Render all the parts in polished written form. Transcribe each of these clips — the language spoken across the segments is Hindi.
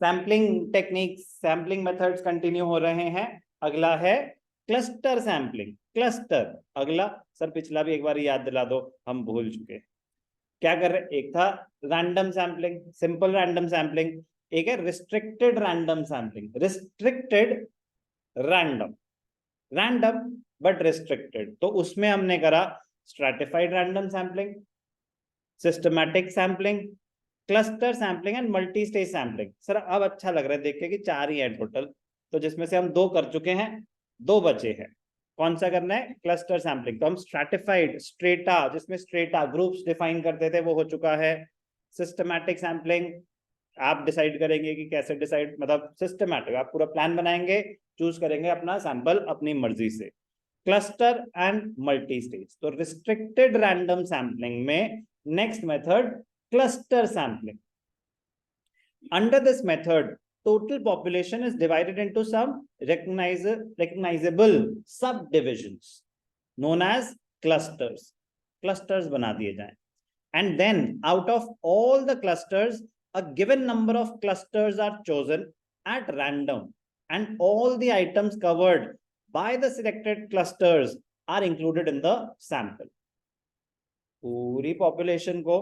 Sampling techniques, sampling methods continue हो रहे हैं। अगला है क्लस्टर सैम्पलिंग। क्लस्टर अगला, सर पिछला भी एक बार याद दिला दो, हम भूल चुके। क्या कर रहे, एक था random sampling, simple random sampling, एक है restricted random sampling. Restricted random, random but restricted, तो उसमें हमने करा stratified random sampling, systematic sampling, cluster sampling and multi stage sampling. Sir अब अच्छा लग रहा है देख के कि 4 ही है टोटल, तो जिसमें से हम 2 कर चुके हैं, 2 बचे हैं। कौन सा करना है, क्लस्टर सैम्पलिंग। तो हम स्ट्रैटिफाइड, स्ट्रेटा, जिसमें स्ट्रेटा ग्रुप्स डिफाइन करते थे, वो हो चुका है। सिस्टमैटिक सैम्पलिंग, आप डिसाइड करेंगे कि कैसे डिसाइड, मतलब सिस्टमैटिक आप पूरा प्लान बनाएंगे, चूज करेंगे अपना सैंपल अपनी मर्जी से। क्लस्टर एंड मल्टी स्टेज, तो रिस्ट्रिक्टेड रैंडम सैम्पलिंग में next method cluster sampling. Under this method, total population is divided into some recognizable subdivisions known as clusters. Clusters बना दिए जाएं, and then out of all the clusters, a given number of clusters are chosen at random, and all the items covered by the selected clusters are included in the sample. पूरी पॉपुलेशन को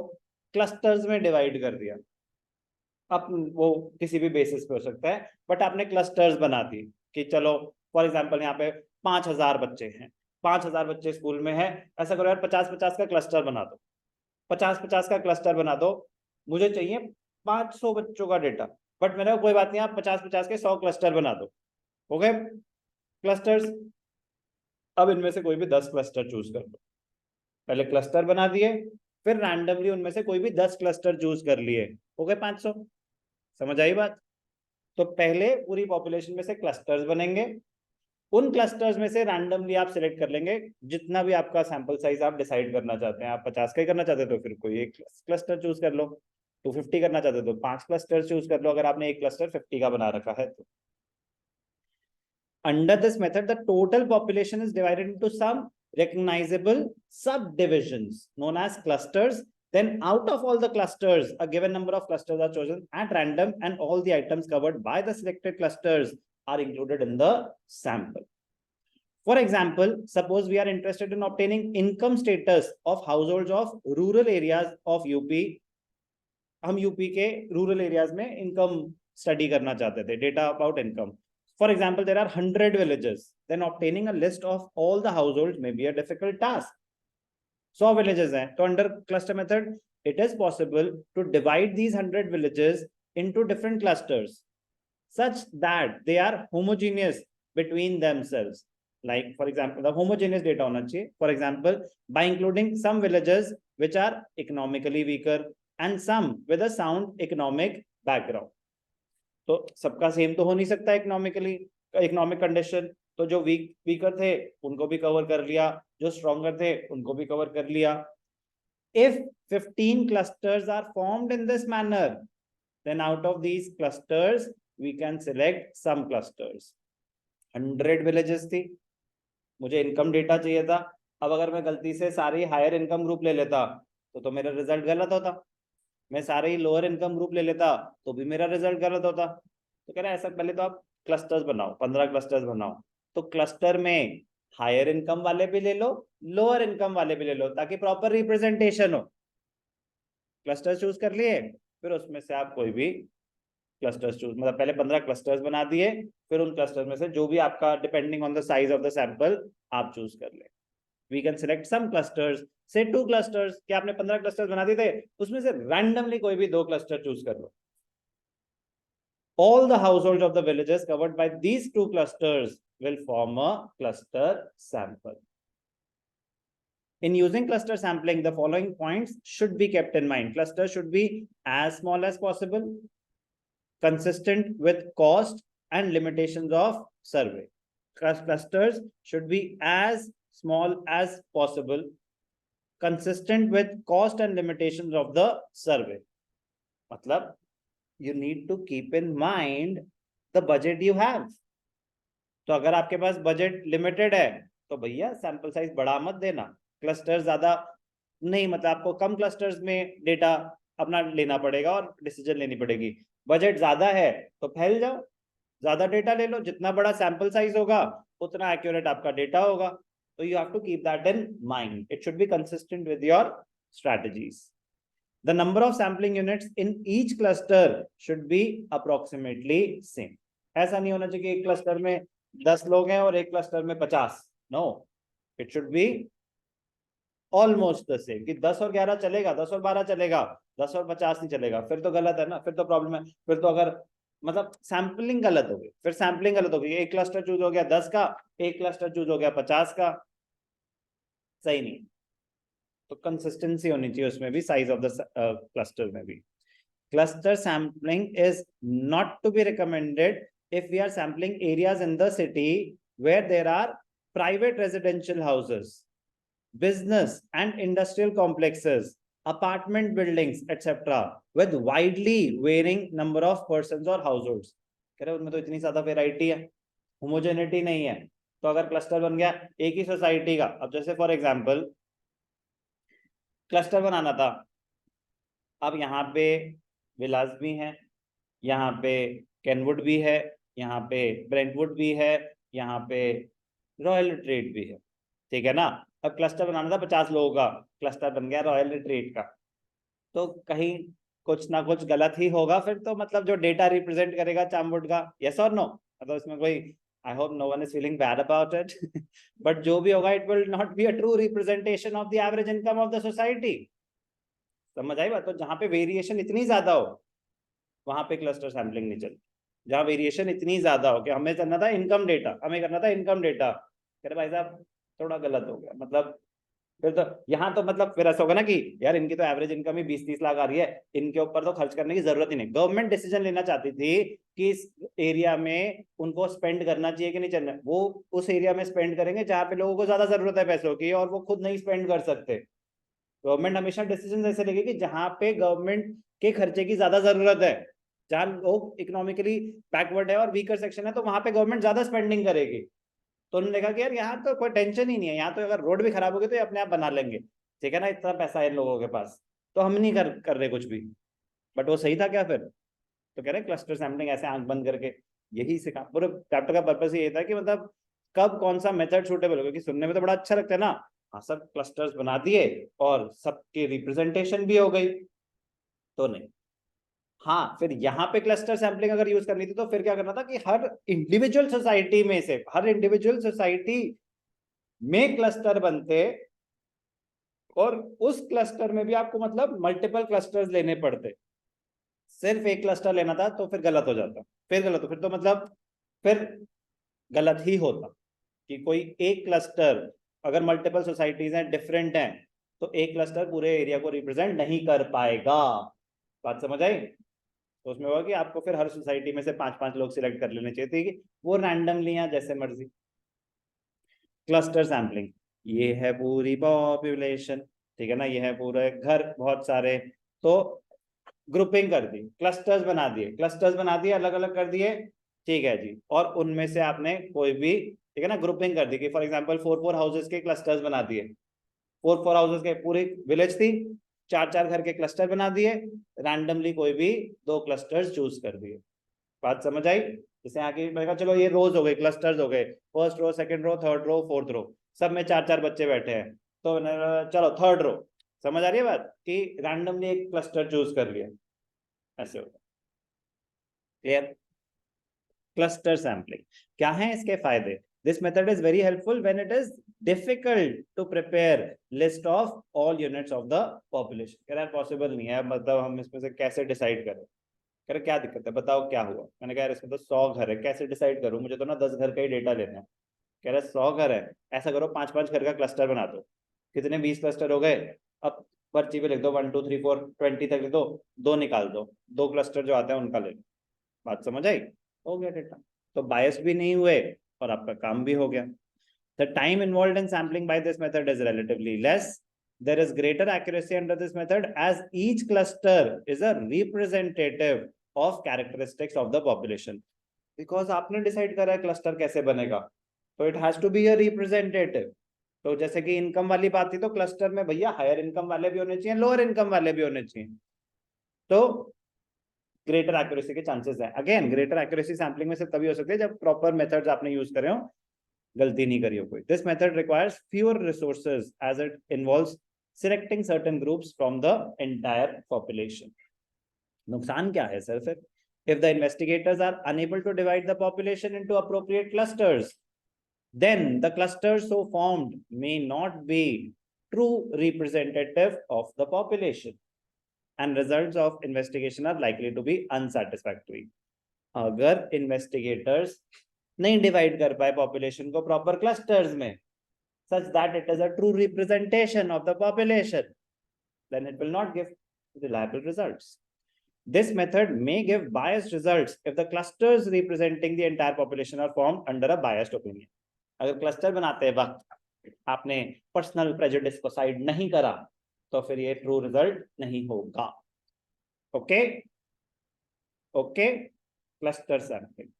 क्लस्टर्स में डिवाइड कर दिया। अब वो किसी भी बेसिस पे हो सकता है, बट आपने क्लस्टर्स बना दी कि चलो फॉर एग्जांपल यहाँ पे 5000 बच्चे हैं, 5000 बच्चे स्कूल में है, ऐसा करो यार 50-50 का क्लस्टर बना दो, 50-50 का क्लस्टर बना दो, मुझे चाहिए 500 बच्चों का डेटा, बट मेरा कोई बात नहीं, आप 50-50 के 100 क्लस्टर बना दो, हो गए क्लस्टर्स। अब इनमें से कोई भी 10 क्लस्टर चूज कर लो, पहले क्लस्टर बना दिए, फिर रैंडमली उनमें से कोई भी 10 क्लस्टर चूज कर लिए, हो गए 500। समझ आई बात? तो पहले पूरी पॉपुलेशन में से क्लस्टर्स बनेंगे, उन क्लस्टर्स में से रैंडमली आप सिलेक्ट कर लेंगे जितना भी आपका सैंपल साइज आप डिसाइड करना चाहते हैं। आप 50 का ही करना चाहते हो तो फिर कोई एक क्लस्टर चूज कर लो, 250 करना चाहते हो तो 5 क्लस्टर चूज कर लो, अगर आपने एक क्लस्टर 50 का बना रखा है तो। Under this method, the total population is divided into some recognizable subdivisions known as clusters. Then out of all the clusters, a given number of clusters are chosen at random, and all the items covered by the selected clusters are included in the sample. For example, suppose we are interested in obtaining income status of households of rural areas of UP. हम यूपी के रूरल एरियाज में इनकम स्टडी करना चाहते थे, data about income. For example, there are 100 villages. Then obtaining a list of all the households may be a difficult task. 100 villages हैं, तो under cluster method, it is possible to divide these 100 villages into different clusters such that they are homogeneous between themselves. Like, for example, the homogeneous data होना चाहिए. For example, by including some villages which are economically weaker and some with a sound economic background. तो सबका सेम तो हो नहीं सकता इकोनॉमिक कंडीशन, तो जो वीकर थे उनको भी कवर कर लिया, जो स्ट्रॉन्गर थे उनको भी कवर कर लिया. If 15 clusters are formed in this manner, then out of these clusters we can select some clusters. 100 villages थी, मुझे इनकम डेटा चाहिए था. अब अगर मैं गलती से सारी हायर इनकम ग्रुप ले लेता तो मेरा रिजल्ट गलत होता. मैं सारे ही लोअर इनकम ग्रुप ले लेता तो भी मेरा रिजल्ट गलत होता. तो कह रहा है ऐसा, पहले तो आप क्लस्टर्स बनाओ, 15 क्लस्टर्स बनाओ. तो क्लस्टर में हायर इनकम वाले भी ले लो, लोअर इनकम वाले भी ले लो, ताकि प्रॉपर रिप्रेजेंटेशन हो. क्लस्टर चूज कर लिए, फिर उसमें से आप कोई भी क्लस्टर्स चूज, मतलब पहले 15 क्लस्टर्स बना दिए, फिर उन क्लस्टर्स में से जो भी आपका depending on the size of the sample आप चूज कर ले. We can select some clusters, say 2 clusters, कि आपने 15 clusters बना दिए थे, उसमें से randomly कोई भी 2 cluster choose कर लो. All the households of the villages covered by these 2 clusters will form a cluster sample. In using cluster sampling, the following points should be kept in mind. Clusters should be as small as possible, consistent with cost and limitations of survey. Clusters should be as small as possible, consistent with cost and limitations of the survey. मतलब you need to keep in mind the budget you have. तो अगर आपके पास बजट लिमिटेड है तो भैया सैंपल साइज बड़ा मत देना, क्लस्टर्स ज्यादा नहीं, मतलब आपको कम क्लस्टर्स में डेटा अपना लेना पड़ेगा और डिसीजन लेनी पड़ेगी। बजट ज्यादा है तो फैल जाओ, ज्यादा डेटा ले लो, जितना बड़ा सैंपल साइज होगा उतना एक्यूरेट आपका डेटा होगा। तो you have to keep that in mind, it should be consistent with your strategies. The number of sampling units in each cluster should be approximately same. ऐसा नहीं होना चाहिए कि एक क्लस्टर में 10 लोग हैं और एक क्लस्टर में 50। No, it should be almost the same, कि 10 और 11 चलेगा, 10 और 12 चलेगा, 10 और 50 नहीं चलेगा, फिर तो गलत है ना, फिर तो प्रॉब्लम है। फिर तो अगर मतलब सैम्पलिंग गलत हो गई, फिर सैम्पलिंग गलत हो गई, एक क्लस्टर चूज हो गया 10 का, एक क्लस्टर चूज हो गया 50 का, सही नहीं। तो कंसिस्टेंसी होनी चाहिए उसमें भी, साइज ऑफ द क्लस्टर में भी। Cluster sampling is not to be recommended if we are sampling areas in the city where there are private residential houses, business and industrial complexes, apartment buildings, etc., with widely varying number of persons or households. कह रहे उनमें तो इतनी ज्यादा वेराइटी है, होमोजेनिटी नहीं है। तो अगर क्लस्टर बन गया एक ही सोसाइटी का, अब जैसे फॉर एग्जांपल क्लस्टर बनाना था, अब यहाँ पे विलास भी है, यहाँ पे केनवुड भी है, यहाँ पे ब्रेंटवुड भी है, यहाँ पे रॉयल रिट्रीट भी है, ठीक है ना। अब क्लस्टर बनाना था 50 लोगों का, क्लस्टर बन गया रॉयल रिट्रीट का, तो कहीं कुछ ना कुछ गलत ही होगा फिर तो, मतलब जो डेटा रिप्रेजेंट करेगा चामवुड का, यस और नो, मतलब इसमें कोई, I hope no one is feeling bad about it, but जो भी होगा it will not be a true representation of the average income of the society. समझ आई बात। तो जहां पे वेरिएशन इतनी ज्यादा हो वहां पे क्लस्टर सैम्पलिंग नहीं चलती। जहां वेरिएशन इतनी ज्यादा हो कि हमें करना था इनकम डेटा, हमें करना था इनकम डेटा, कह रहे भाई साहब थोड़ा गलत हो गया, मतलब फिर तो यहाँ तो मतलब फिर ऐसा होगा ना कि यार इनकी तो एवरेज इनकम ही 20-30 लाख आ रही है, इनके ऊपर तो खर्च करने की जरूरत ही नहीं। गवर्नमेंट डिसीजन लेना चाहती थी कि इस एरिया में उनको स्पेंड करना चाहिए कि नहीं करना, वो उस एरिया में स्पेंड करेंगे जहां पे लोगों को ज्यादा जरूरत है पैसों की और वो खुद नहीं स्पेंड कर सकते। गवर्नमेंट हमेशा डिसीजन ऐसे लेगी कि जहां पे गवर्नमेंट के खर्चे की ज्यादा जरूरत है, जहां लोग इकोनॉमिकली बैकवर्ड है और वीकर सेक्शन है, तो वहां पे गवर्नमेंट ज्यादा स्पेंडिंग करेगी। तो उन्होंने देखा कि यार यहाँ तो कोई टेंशन ही नहीं है, यहाँ तो अगर रोड भी खराब होगी तो ये अपने आप बना लेंगे, ठीक है ना, इतना पैसा है इन लोगों के पास, तो हम नहीं कर रहे कुछ भी। बट वो सही था क्या फिर? तो कह रहे क्लस्टर सैम्पलिंग ऐसे आंख बंद करके, यही सिखा, पूरे चैप्टर का पर्पस ये था कि मतलब कब कौन सा मेथड सूटेबल हो, क्योंकि सुनने में तो बड़ा अच्छा लगता है ना, हाँ सब क्लस्टर्स बना दिए और सबकी रिप्रेजेंटेशन भी हो गई, तो नहीं। हाँ, फिर यहाँ पे क्लस्टर सैम्पलिंग अगर यूज करनी थी तो फिर क्या करना था कि हर इंडिविजुअल सोसाइटी में से, हर इंडिविजुअल सोसाइटी में क्लस्टर बनते और उस क्लस्टर में भी आपको मतलब मल्टीपल क्लस्टर्स लेने पड़ते। सिर्फ एक क्लस्टर लेना था तो फिर गलत हो जाता, फिर गलत हो, फिर तो मतलब फिर गलत ही होता कि कोई एक क्लस्टर अगर मल्टीपल सोसाइटीज हैं, डिफरेंट हैं, तो एक क्लस्टर पूरे एरिया को रिप्रेजेंट नहीं कर पाएगा। बात समझ आई? तो उसमें होगा कि आपको फिर हर सोसाइटी में से 5-5 लोग सिलेक्ट कर लेने चाहिए थे कि वो रैंडमली या जैसे मर्जी। क्लस्टर सैम्पलिंग, ये है पूरी पॉपुलेशन, ठीक है ना, ये है पूरे घर बहुत सारे, तो ग्रुपिंग कर दी, क्लस्टर्स बना दिए, क्लस्टर्स बना दिए, अलग अलग कर दिए, ठीक है जी, और उनमें से आपने कोई भी, ठीक है ना, ग्रुपिंग कर दी कि फॉर एग्जांपल 4-4 हाउसेस के क्लस्टर्स बना दिए, 4-4 हाउसेस के पूरी विलेज थी, 4-4 घर के क्लस्टर बना दिए, रैंडमली कोई भी 2 क्लस्टर्स चूज कर दिए। बात समझ आई? जैसे आगे मैंने कहा चलो ये रोज हो गए, क्लस्टर्स हो गए, first row, second row, third row, fourth row, सब में 4-4 बच्चे बैठे हैं, तो चलो थर्ड रो, समझ आ रही है बात कि रैंडमली एक क्लस्टर चूज कर लिया, ऐसे होगा। क्लियर? क्लस्टर सैम्पलिंग क्या है, इसके फायदे? This method is very helpful when it is difficult to prepare list of all units of the population. कह रहा है पॉसिबल नहीं है, मतलब हम इसमें से कैसे डिसाइड करें? कह रहे क्या दिक्कत है, बताओ क्या हुआ? मैंने कहा यार इसमें तो 100 घर है, कैसे डिसाइड करूं, मुझे तो ना 10 घर का ही डेटा लेना है। कह रहे 100 घर है, ऐसा करो 5-5 घर का क्लस्टर बना दो, कितने 20 क्लस्टर हो गए, अब पर्ची पे लिख दो 1 2 3 4 20 तक लिख दो, 2 निकाल दो, 2 क्लस्टर जो आते हैं उनका ले लो। बात समझ आई? हो गया डेटा, तो बायस भी नहीं हुए और आपका काम भी हो गया। The time involved in sampling by this method is relatively less. There is greater accuracy under this method as each cluster is a representative of characteristics of the population. Because आपने डिसाइड करा है क्लस्टर कैसे बनेगा, तो it has to be a representative. तो जैसे कि इनकम वाली बात थी, तो क्लस्टर में भैया हायर इनकम वाले भी होने चाहिए, लोअर इनकम वाले भी होने चाहिए। तो ग्रेटर एक्यूरेसी के चांसेस है। अगेन ग्रेटर एक्यूरेसी सैम्पलिंग में सिर्फ तभी हो सकती है जब प्रॉपर मेथड्स आपने यूज करे हो, गलती नहीं करी हो कोई। This method requires fewer resources as it involves selecting certain groups from the entire population. नुकसान क्या है सर फिर? If the investigators are unable to divide the population into appropriate clusters, then the clusters so formed may not be true representative of the population, and results of investigation are likely to be unsatisfactory. अगर investigators नहीं divide कर पाए population को proper clusters में, such that it is a true representation of the population, then it will not give reliable results. This method may give biased results if the clusters representing the entire population are formed under a biased opinion. अगर cluster बनाते वक्त आपने personal prejudice को side नहीं करा तो फिर ये true result नहीं होगा। Okay? Okay? Cluster sampling.